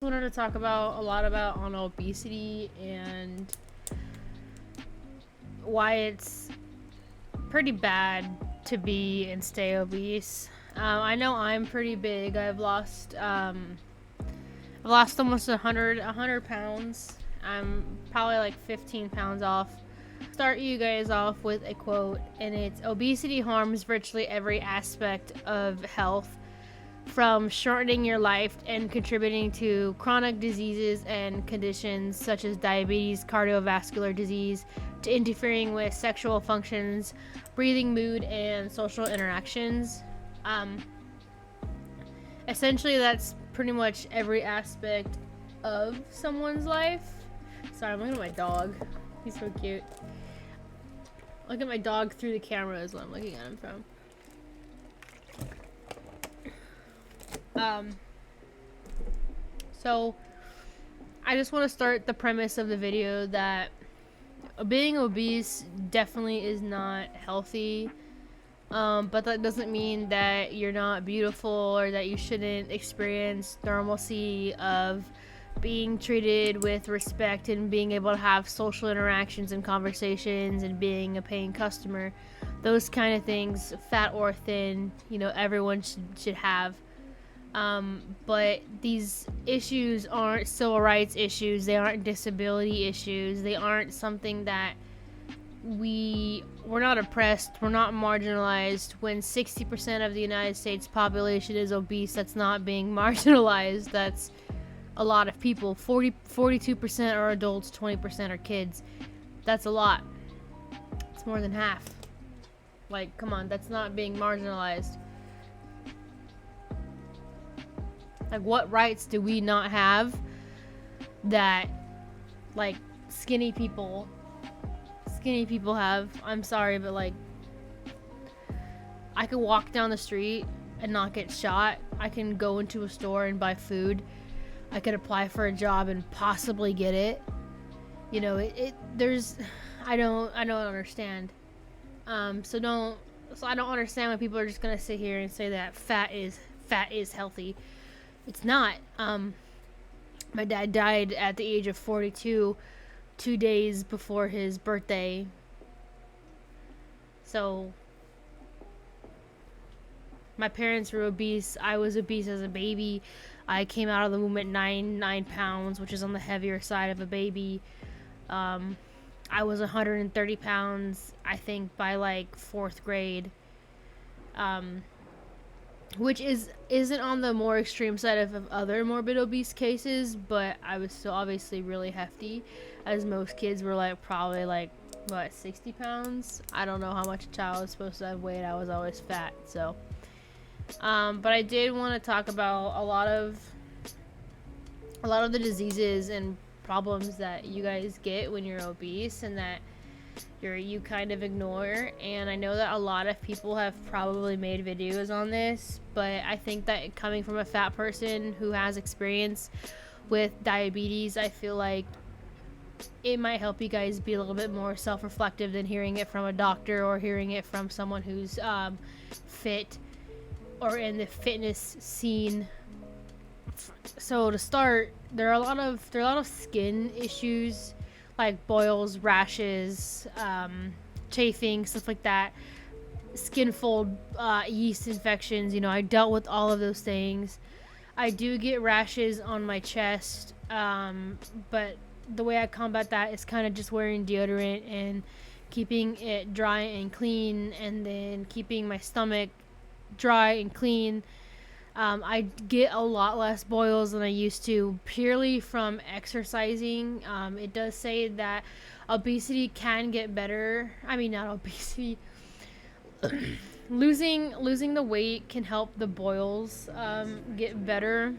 I wanted to talk about a lot about on obesity and why it's pretty bad to be and stay obese. I know I'm pretty big. I've lost almost 100 pounds. I'm probably like 15 pounds off. Start you guys off with a quote, and it's: obesity harms virtually every aspect of health, from shortening your life and contributing to chronic diseases and conditions such as diabetes, cardiovascular disease, to interfering with sexual functions, breathing, mood, and social interactions. Um, Essentially, that's pretty much every aspect of someone's life. Sorry, I'm looking at my dog. He's so cute. Look at my dog through the camera is what I'm looking at him from. Um, so I just want to start the premise of the video that being obese definitely is not healthy. But that doesn't mean that you're not beautiful or that you shouldn't experience normalcy of being treated with respect and being able to have social interactions and conversations and being a paying customer. Those kind of things, fat or thin, everyone should have. But these issues aren't civil rights issues. They aren't disability issues. They aren't something that we're not oppressed. We're not marginalized. When 60% of the United States population is obese, that's not being marginalized. That's a lot of people. 42% are adults, 20% are kids. That's a lot. It's more than half. Like, come on, that's not being marginalized. Like, what rights do we not have that, like, skinny people have? I'm sorry, but, like, I could walk down the street and not get shot. I can go into a store and buy food. I could apply for a job and possibly get it. I don't understand. So I don't understand why people are just gonna sit here and say that fat is healthy. It's not. My dad died at the age of 42, 2 days before his birthday. So my parents were obese. I was obese as a baby. I came out of the womb at 9 pounds, which is on the heavier side of a baby. I was 130 pounds, I think, by like 4th grade. Which isn't on the more extreme side of other morbid obese cases, but I was still obviously really hefty, as most kids were like probably like 60 pounds. I don't know how much a child is supposed to have weighed. I was always fat. So but I did want to talk about a lot of the diseases and problems that you guys get when you're obese and that you kind of ignore. And I know that a lot of people have probably made videos on this, but I think that coming from a fat person who has experience with diabetes, I feel like it might help you guys be a little bit more self-reflective than hearing it from a doctor or hearing it from someone who's fit or in the fitness scene. So to start, there are a lot of skin issues like boils, rashes, chafing, stuff like that, skin fold, yeast infections. I dealt with all of those things. I do get rashes on my chest, but the way I combat that is kind of just wearing deodorant and keeping it dry and clean, and then keeping my stomach dry and clean. I get a lot less boils than I used to, purely from exercising. It does say that obesity can get better. I mean, not obesity. losing the weight can help the boils get better,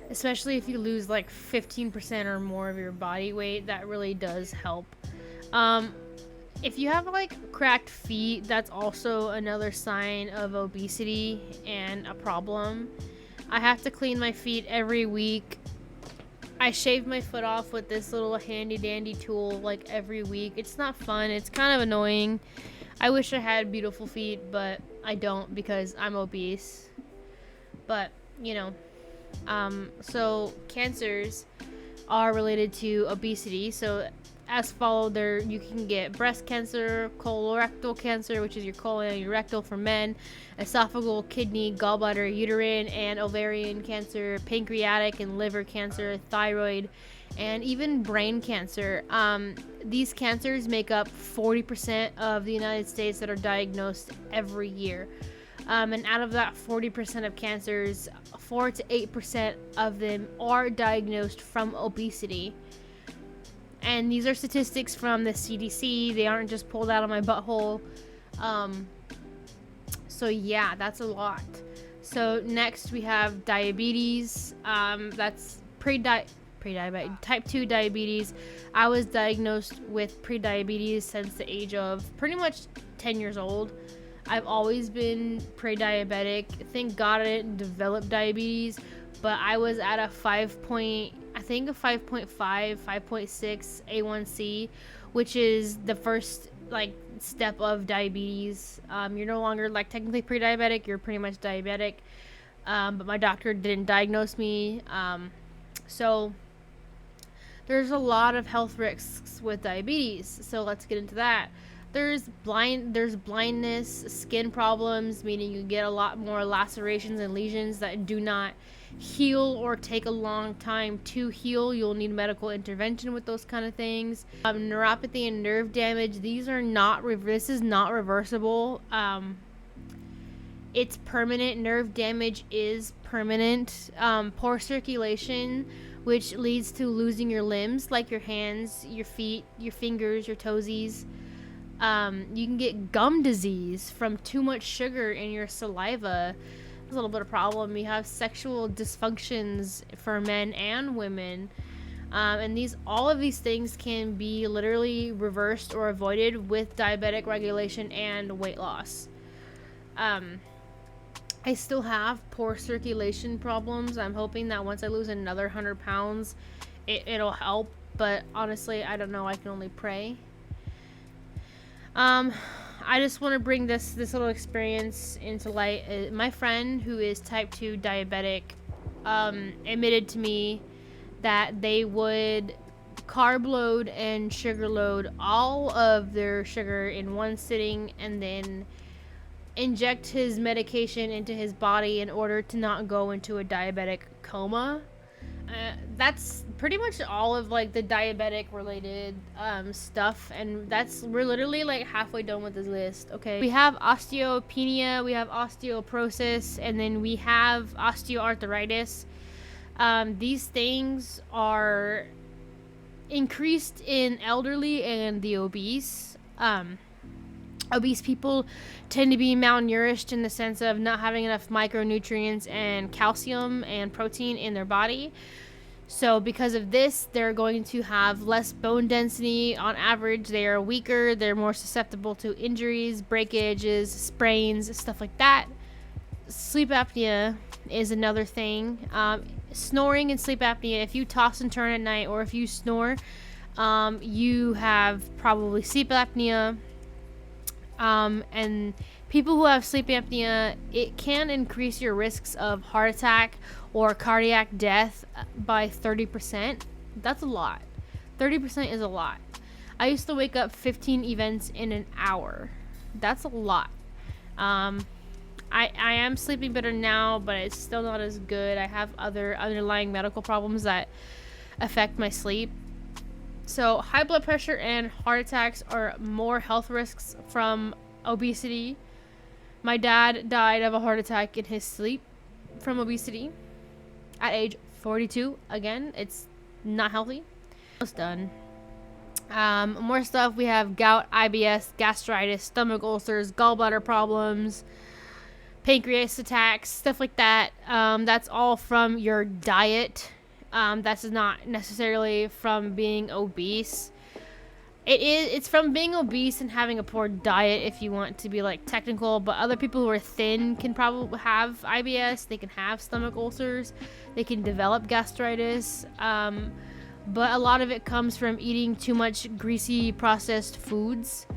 especially if you lose like 15% or more of your body weight. That really does help. If you have like cracked feet, that's also another sign of obesity and a problem. I have to clean my feet every week. I shave my foot off with this little handy dandy tool like every week. It's not fun. It's kind of annoying. I wish I had beautiful feet, but I don't because I'm obese. But, So cancers are related to obesity. So as followed, there you can get breast cancer, colorectal cancer, which is your colon and your rectal for men, esophageal, kidney, gallbladder, uterine, and ovarian cancer, pancreatic and liver cancer, thyroid, and even brain cancer. These cancers make up 40% of the United States that are diagnosed every year. And out of that 40% of cancers, 4 to 8% of them are diagnosed from obesity. And these are statistics from the CDC. They aren't just pulled out of my butthole. So yeah, that's a lot. So next we have diabetes. That's pre-diabetes, type 2 diabetes. I was diagnosed with pre-diabetes since the age of pretty much 10 years old. I've always been pre-diabetic. Thank God I didn't develop diabetes, but I was at a 5.5, 5.6 A1C, which is the first step of diabetes. You're no longer technically pre-diabetic, you're pretty much diabetic. But my doctor didn't diagnose me. So there's a lot of health risks with diabetes. So let's get into that. There's blindness, skin problems, meaning you get a lot more lacerations and lesions that do not heal or take a long time to heal. You'll need medical intervention with those kind of things. Neuropathy and nerve damage. This is not reversible. It's permanent. Nerve damage is permanent. Poor circulation, which leads to losing your limbs, like your hands, your feet, your fingers, your toesies. You can get gum disease from too much sugar in your saliva. There's a little bit of problem. You have sexual dysfunctions for men and women. And all of these things can be literally reversed or avoided with diabetic regulation and weight loss. I still have poor circulation problems. I'm hoping that once I lose another 100 pounds, it'll help. But honestly, I don't know. I can only pray. I just want to bring this little experience into light. My friend who is type 2 diabetic admitted to me that they would carb load and sugar load all of their sugar in one sitting and then inject his medication into his body in order to not go into a diabetic coma. That's pretty much all of the diabetic related stuff, and we're literally halfway done with this list. Okay, we have osteopenia, we have osteoporosis, and then we have osteoarthritis. These things are increased in elderly and the obese. Obese people tend to be malnourished in the sense of not having enough micronutrients and calcium and protein in their body. So because of this, they're going to have less bone density. On average, they are weaker. They're more susceptible to injuries, breakages, sprains, stuff like that. Sleep apnea is another thing. Snoring and sleep apnea. If you toss and turn at night or if you snore, you have probably sleep apnea. And people who have sleep apnea, it can increase your risks of heart attack or cardiac death by 30%. That's a lot. 30% is a lot. I used to wake up 15 events in an hour. That's a lot. I am sleeping better now, but it's still not as good. I have other underlying medical problems that affect my sleep. So high blood pressure and heart attacks are more health risks from obesity. My dad died of a heart attack in his sleep from obesity at age 42. Again, it's not healthy. Almost done. More stuff. We have gout, IBS, gastritis, stomach ulcers, gallbladder problems, pancreas attacks, stuff like that. That's all from your diet. That's not necessarily from being obese. It's from being obese and having a poor diet, if you want to be technical. But other people who are thin can probably have IBS. They can have stomach ulcers. They can develop gastritis. But a lot of it comes from eating too much greasy processed foods.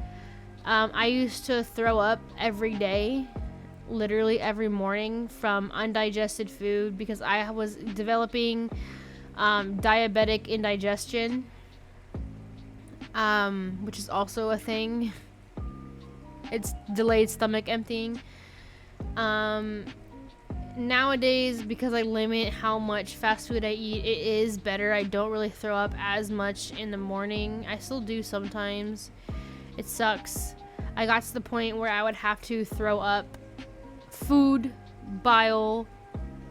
I used to throw up every day. literally every morning from undigested food because I was developing diabetic indigestion, which is also a thing. It's delayed stomach emptying. Nowadays, because I limit how much fast food I eat, it is better. I don't really throw up as much in the morning. I still do sometimes. It sucks. I got to the point where I would have to throw up food, bile,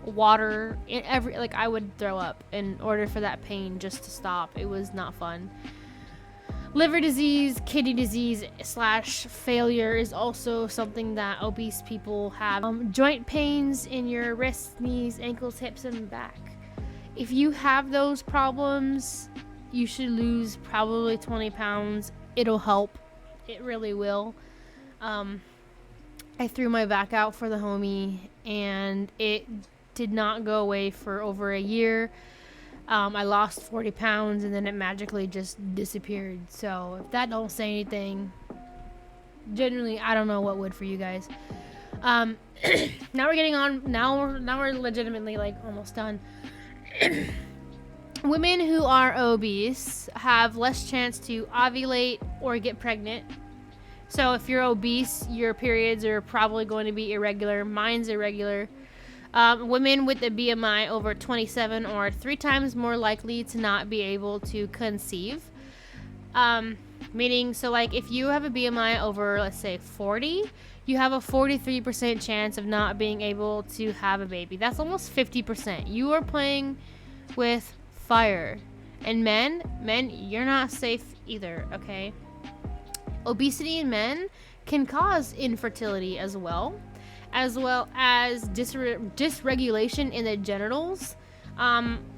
water, I would throw up in order for that pain just to stop. It was not fun. Liver disease, kidney disease / failure is also something that obese people have. Joint pains in your wrists, knees, ankles, hips, and back. If you have those problems, you should lose probably 20 pounds. It'll help. It really will. I threw my back out for the homie, and it did not go away for over a year. I lost 40 pounds, and then it magically just disappeared. So if that don't say anything, generally, I don't know what would for you guys. Now we're getting on. Now we're legitimately like almost done. Women who are obese have less chance to ovulate or get pregnant. So if you're obese, your periods are probably going to be irregular. Mine's irregular. Women with a BMI over 27 are 3 times more likely to not be able to conceive. Meaning, so like if you have a BMI over, let's say 40, you have a 43% chance of not being able to have a baby. That's almost 50%. You are playing with fire. And men, you're not safe either, okay? Obesity in men can cause infertility as well as dysregulation in the genitals.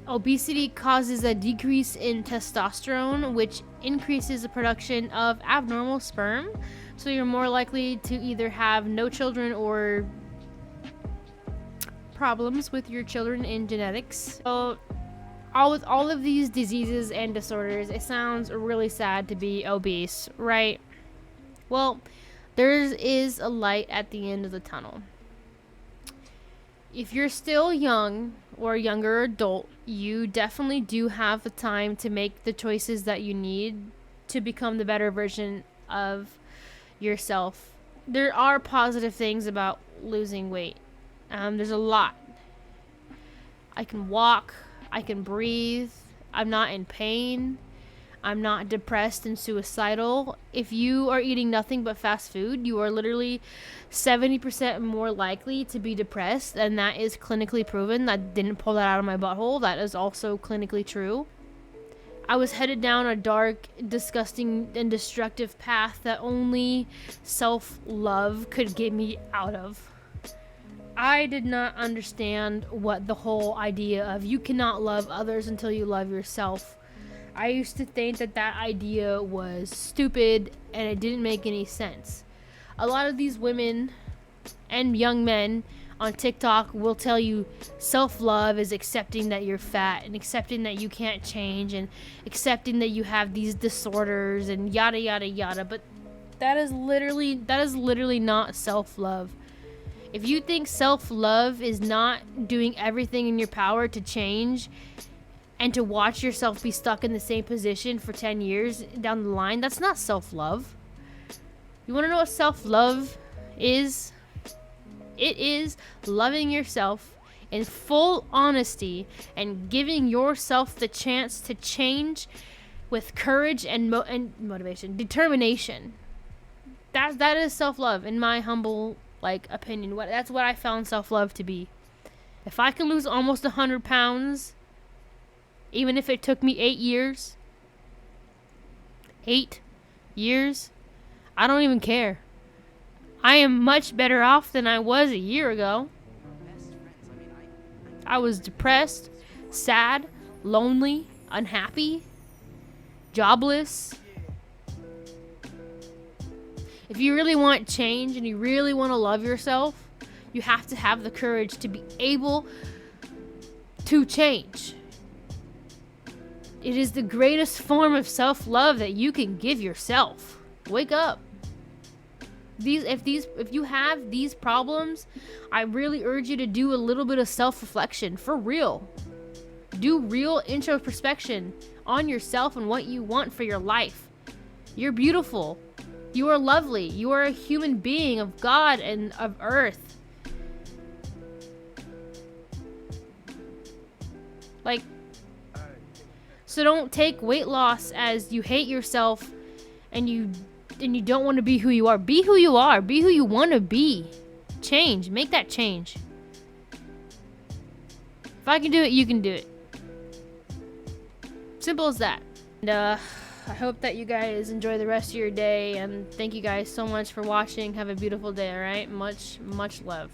Obesity causes a decrease in testosterone, which increases the production of abnormal sperm. So you're more likely to either have no children or problems with your children in genetics. So with all of these diseases and disorders, it sounds really sad to be obese, right? Well, there is a light at the end of the tunnel. If you're still young or a younger adult, you definitely do have the time to make the choices that you need to become the better version of yourself. There are positive things about losing weight. There's a lot. I can walk. I can breathe. I'm not in pain. I'm not depressed and suicidal. If you are eating nothing but fast food, you are literally 70% more likely to be depressed, and that is clinically proven. I didn't pull that out of my butthole. That is also clinically true. I was headed down a dark, disgusting, and destructive path that only self-love could get me out of. I did not understand what the whole idea of you cannot love others until you love yourself. I used to think that idea was stupid and it didn't make any sense. A lot of these women and young men on TikTok will tell you self-love is accepting that you're fat and accepting that you can't change and accepting that you have these disorders and yada yada yada, but that is literally not self-love. If you think self-love is not doing everything in your power to change and to watch yourself be stuck in the same position for 10 years down the line, that's not self-love. You want to know what self-love is? It is loving yourself in full honesty and giving yourself the chance to change with courage and motivation, determination. That is self-love in my humble opinion. That's what I found self-love to be. If I can lose almost 100 pounds, even if it took me 8 years, I don't even care. I am much better off than I was a year ago. I was depressed, sad, lonely, unhappy, jobless. If you really want change and you really want to love yourself, you have to have the courage to be able to change. It is the greatest form of self-love that you can give yourself. Wake up. If you have these problems, I really urge you to do a little bit of self-reflection, for real. Do real introspection on yourself and what you want for your life. You're beautiful. You are lovely. You are a human being of God and of earth. Like, so don't take weight loss as you hate yourself and you don't want to be who you are. Be who you are. Be who you want to be. Change. Make that change. If I can do it, you can do it. Simple as that. And I hope that you guys enjoy the rest of your day, and thank you guys so much for watching. Have a beautiful day, all right? Much love.